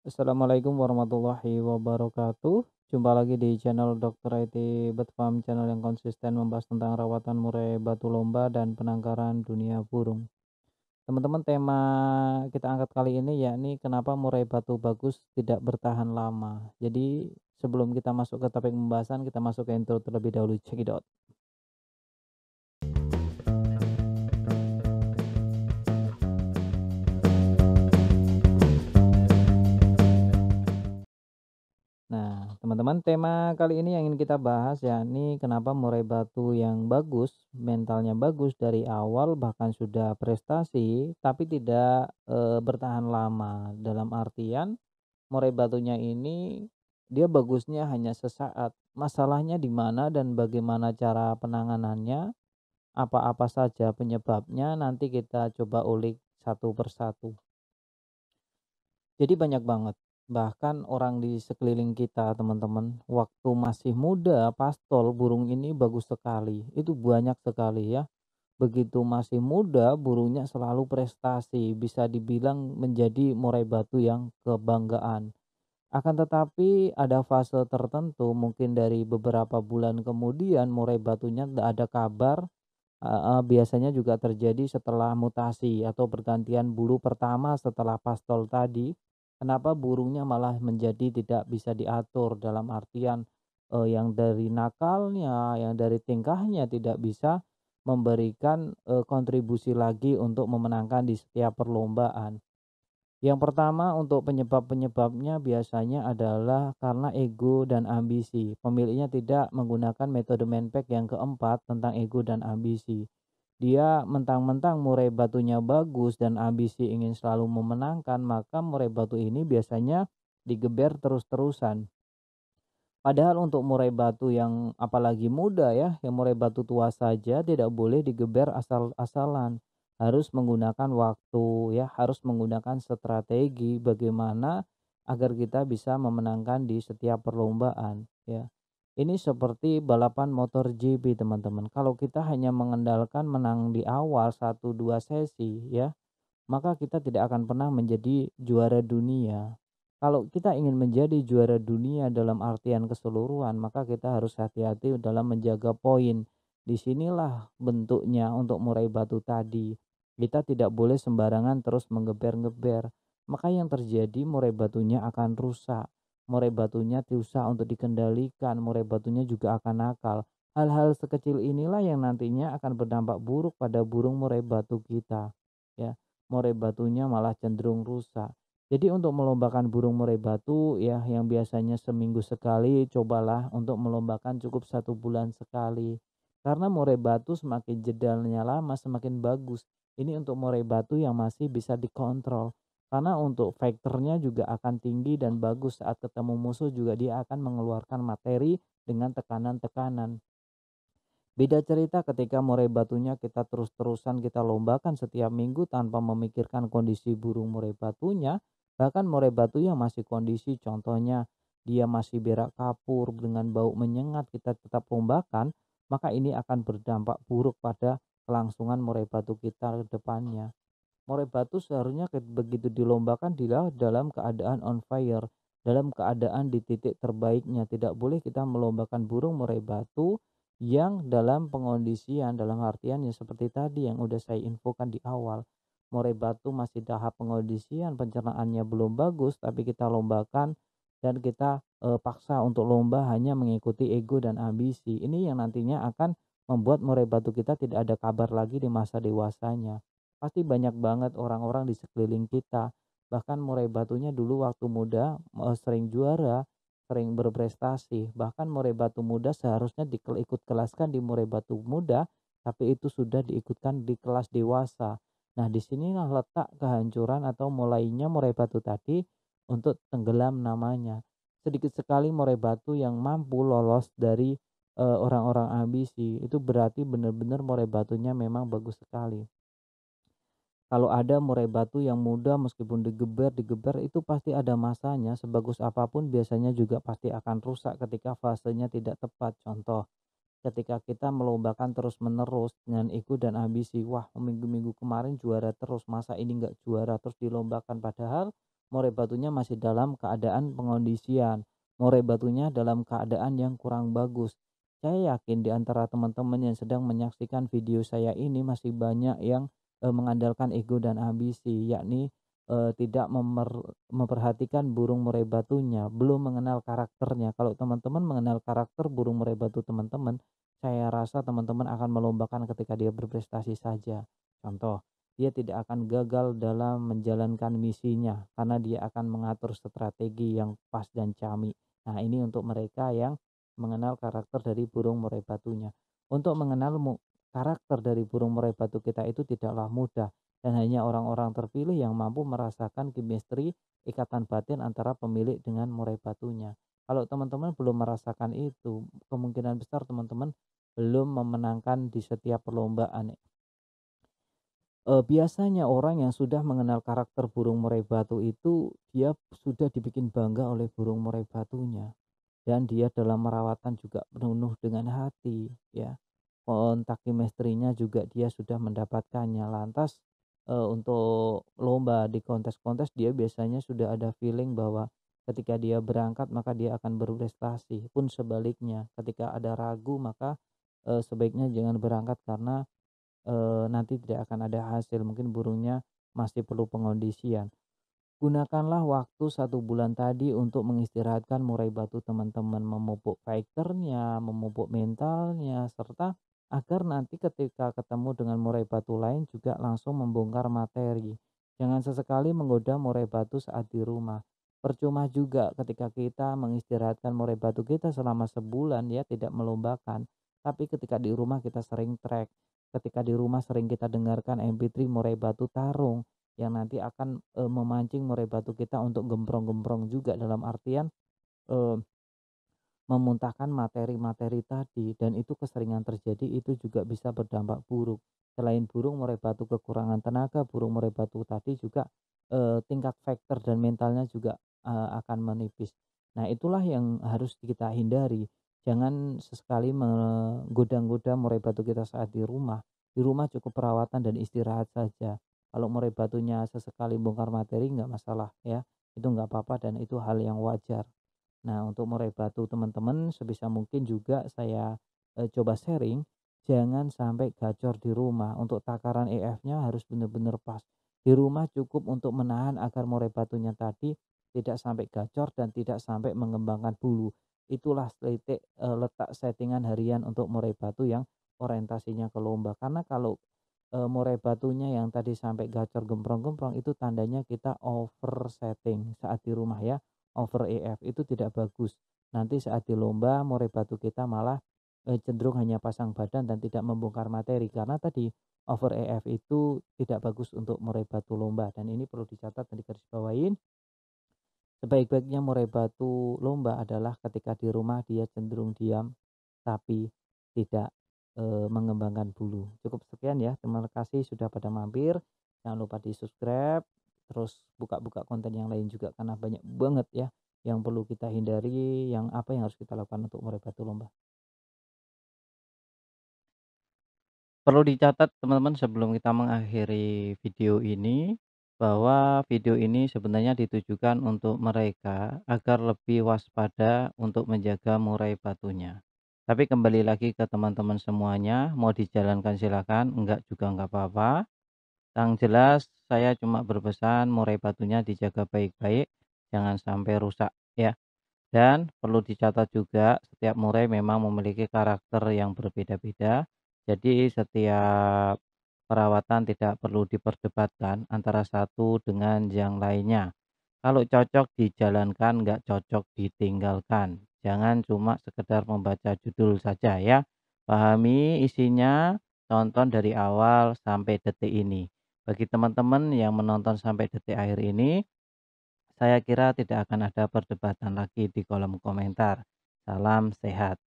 Assalamualaikum warahmatullahi wabarakatuh. Jumpa lagi di channel Dr. IT Bedfarm, channel yang konsisten membahas tentang rawatan murai batu lomba dan penangkaran dunia burung. Teman-teman, tema kita angkat kali ini yakni kenapa murai batu bagus tidak bertahan lama. Jadi sebelum kita masuk ke topik pembahasan, kita masuk ke intro terlebih dahulu. Check it out. Nah, teman-teman, tema kali ini yang ingin kita bahas yakni kenapa murai batu yang bagus, mentalnya bagus dari awal bahkan sudah prestasi, tapi tidak bertahan lama. Dalam artian murai batunya ini dia bagusnya hanya sesaat. Masalahnya di mana dan bagaimana cara penanganannya, apa-apa saja penyebabnya, nanti kita coba ulik satu persatu. Jadi banyak banget, bahkan orang di sekeliling kita teman-teman, waktu masih muda pastol burung ini bagus sekali, itu banyak sekali ya. Begitu masih muda burungnya selalu prestasi, bisa dibilang menjadi murai batu yang kebanggaan. Akan tetapi ada fase tertentu mungkin dari beberapa bulan kemudian murai batunya tidak ada kabar, biasanya juga terjadi setelah mutasi atau pergantian bulu pertama setelah pastol tadi. Kenapa burungnya malah menjadi tidak bisa diatur dalam artian, yang dari nakalnya, yang dari tingkahnya tidak bisa memberikan, kontribusi lagi untuk memenangkan di setiap perlombaan. Yang pertama untuk penyebab-penyebabnya biasanya adalah karena ego dan ambisi. Pemiliknya tidak menggunakan metode Menpack yang keempat tentang ego dan ambisi. Dia mentang-mentang murai batunya bagus dan ambisi ingin selalu memenangkan, maka murai batu ini biasanya digeber terus-terusan. Padahal untuk murai batu yang apalagi muda ya, yang murai batu tua saja tidak boleh digeber asal-asalan. Harus menggunakan waktu ya, harus menggunakan strategi bagaimana agar kita bisa memenangkan di setiap perlombaan ya. Ini seperti balapan motor GP teman-teman. Kalau kita hanya mengandalkan menang di awal satu 2 sesi ya, maka kita tidak akan pernah menjadi juara dunia. Kalau kita ingin menjadi juara dunia dalam artian keseluruhan, maka kita harus hati-hati dalam menjaga poin. Disinilah bentuknya untuk murai batu tadi. Kita tidak boleh sembarangan terus menggeber-geber. Maka yang terjadi murai batunya akan rusak. Murai batunya susah untuk dikendalikan. Murai batunya juga akan nakal. Hal-hal sekecil inilah yang nantinya akan berdampak buruk pada burung murai batu kita. Ya, murai batunya malah cenderung rusak. Jadi untuk melombakan burung murai batu ya yang biasanya seminggu sekali, cobalah untuk melombakan cukup 1 bulan sekali. Karena murai batu semakin jedalnya lama semakin bagus. Ini untuk murai batu yang masih bisa dikontrol. Karena untuk faktornya juga akan tinggi dan bagus saat ketemu musuh juga dia akan mengeluarkan materi dengan tekanan-tekanan. Beda cerita ketika murai batunya kita terus-terusan kita lombakan setiap minggu tanpa memikirkan kondisi burung murai batunya, bahkan murai batu yang masih kondisi contohnya dia masih berak kapur dengan bau menyengat kita tetap lombakan, maka ini akan berdampak buruk pada kelangsungan murai batu kita ke depannya. Murai batu seharusnya begitu dilombakan dia dalam keadaan on fire, dalam keadaan di titik terbaiknya. Tidak boleh kita melombakan burung murai batu yang dalam pengondisian, dalam artian ya seperti tadi yang udah saya infokan di awal. Murai batu masih tahap pengondisian, pencernaannya belum bagus, tapi kita lombakan dan kita paksa untuk lomba hanya mengikuti ego dan ambisi. Ini yang nantinya akan membuat murai batu kita tidak ada kabar lagi di masa dewasanya. Pasti banyak banget orang-orang di sekeliling kita, bahkan murai batunya dulu waktu muda, sering juara, sering berprestasi, bahkan murai batu muda seharusnya ikut kelaskan di murai batu muda, tapi itu sudah diikutkan di kelas dewasa. Nah, disinilah letak kehancuran atau mulainya murai batu tadi untuk tenggelam namanya. Sedikit sekali murai batu yang mampu lolos dari orang-orang ambisi, itu berarti benar-benar murai batunya memang bagus sekali. Kalau ada murai batu yang muda meskipun digeber itu pasti ada masanya, sebagus apapun biasanya juga pasti akan rusak ketika fasenya tidak tepat. Contoh, ketika kita melombakan terus-menerus dengan ego dan ambisi, wah minggu-minggu kemarin juara terus, masa ini nggak juara terus dilombakan, padahal murai batunya masih dalam keadaan pengondisian, murai batunya dalam keadaan yang kurang bagus. Saya yakin di antara teman-teman yang sedang menyaksikan video saya ini masih banyak yang mengandalkan ego dan ambisi, yakni tidak memperhatikan burung murai batunya, belum mengenal karakternya. Kalau teman-teman mengenal karakter burung murai batu teman-teman, saya rasa teman-teman akan melombakan ketika dia berprestasi saja. Contoh, dia tidak akan gagal dalam menjalankan misinya karena dia akan mengatur strategi yang pas dan cami. Nah, ini untuk mereka yang mengenal karakter dari burung murai batunya. Untuk mengenal karakter dari burung murai batu kita itu tidaklah mudah, dan hanya orang-orang terpilih yang mampu merasakan chemistry ikatan batin antara pemilik dengan murai batunya. Kalau teman-teman belum merasakan itu, kemungkinan besar teman-teman belum memenangkan di setiap perlombaan. Biasanya orang yang sudah mengenal karakter burung murai batu itu, dia sudah dibikin bangga oleh burung murai batunya, dan dia dalam merawatan juga penuh dengan hati, ya. Kontak chemistry-nya juga dia sudah mendapatkannya. Lantas, untuk lomba di kontes-kontes dia biasanya sudah ada feeling bahwa ketika dia berangkat maka dia akan berprestasi. Pun sebaliknya, ketika ada ragu maka, sebaiknya jangan berangkat karena nanti tidak akan ada hasil, mungkin burungnya masih perlu pengondisian. Gunakanlah waktu 1 bulan tadi untuk mengistirahatkan murai batu teman-teman, memupuk fighternya, memupuk mentalnya, serta agar nanti ketika ketemu dengan murai batu lain juga langsung membongkar materi. Jangan sesekali menggoda murai batu saat di rumah. Percuma juga ketika kita mengistirahatkan murai batu kita selama sebulan ya tidak melombakan. Tapi ketika di rumah kita sering track, ketika di rumah sering kita dengarkan MP3 murai batu tarung yang nanti akan memancing murai batu kita untuk gemprong-gemprong juga, dalam artian eee, memuntahkan materi-materi tadi, dan itu keseringan terjadi itu juga bisa berdampak buruk. Selain burung murai batu kekurangan tenaga, burung murai batu tadi juga tingkat faktor dan mentalnya juga akan menipis. Nah, itulah yang harus kita hindari. Jangan sesekali menggoda-goda murai batu kita saat di rumah. Di rumah cukup perawatan dan istirahat saja. Kalau murai batunya sesekali bongkar materi nggak masalah ya, itu nggak apa-apa dan itu hal yang wajar. Nah, untuk murai batu teman-teman sebisa mungkin juga saya coba sharing, jangan sampai gacor di rumah. Untuk takaran EF-nya harus benar-benar pas. Di rumah cukup untuk menahan agar murai batunya tadi tidak sampai gacor dan tidak sampai mengembangkan bulu. Itulah letak settingan harian untuk murai batu yang orientasinya ke lomba. Karena kalau murai batunya yang tadi sampai gacor gemprong-gemprong itu tandanya kita over setting saat di rumah ya, over EF itu tidak bagus. Nanti saat di lomba murai batu kita malah cenderung hanya pasang badan dan tidak membongkar materi karena tadi over EF itu tidak bagus untuk murai batu lomba, dan ini perlu dicatat dan digarisbawahin. Sebaik-baiknya murai batu lomba adalah ketika di rumah dia cenderung diam, tapi tidak mengembangkan bulu. Cukup sekian ya, terima kasih sudah pada mampir. Jangan lupa di-subscribe, terus buka-buka konten yang lain juga karena banyak banget ya yang perlu kita hindari, yang apa yang harus kita lakukan untuk murai batu lomba. Perlu dicatat teman-teman sebelum kita mengakhiri video ini, bahwa video ini sebenarnya ditujukan untuk mereka agar lebih waspada untuk menjaga murai batunya. Tapi kembali lagi ke teman-teman semuanya, mau dijalankan silakan, enggak juga enggak apa-apa. Yang jelas saya cuma berpesan murai batunya dijaga baik-baik, jangan sampai rusak ya. Dan perlu dicatat juga, setiap murai memang memiliki karakter yang berbeda-beda. Jadi setiap perawatan tidak perlu diperdebatkan antara satu dengan yang lainnya. Kalau cocok dijalankan, nggak cocok ditinggalkan. Jangan cuma sekedar membaca judul saja ya. Pahami isinya, tonton dari awal sampai detik ini. Bagi teman-teman yang menonton sampai detik akhir ini, saya kira tidak akan ada perdebatan lagi di kolom komentar. Salam sehat.